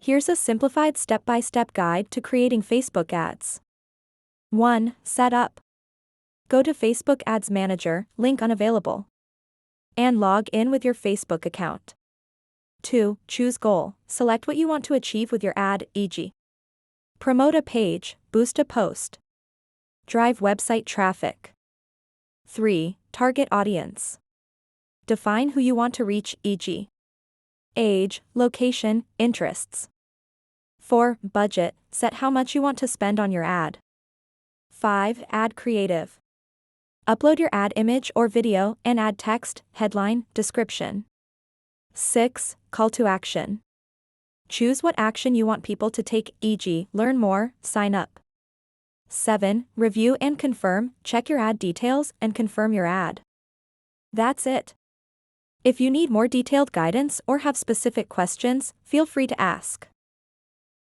Here's a simplified step-by-step guide to creating Facebook ads. 1. Setup. Go to Facebook Ads Manager, link unavailable, and log in with your Facebook account. 2. Choose goal. Select what you want to achieve with your ad, e.g. promote a page, boost a post, drive website traffic. 3. Target audience. Define who you want to reach, e.g. age, location, interests. 4. Budget. Set how much you want to spend on your ad. 5. Ad creative. Upload your ad image or video and add text, headline, description. 6. Call to action. Choose what action you want people to take, e.g., learn more, sign up. 7. Review and confirm. Check your ad details and confirm your ad. That's it. If you need more detailed guidance or have specific questions, feel free to ask.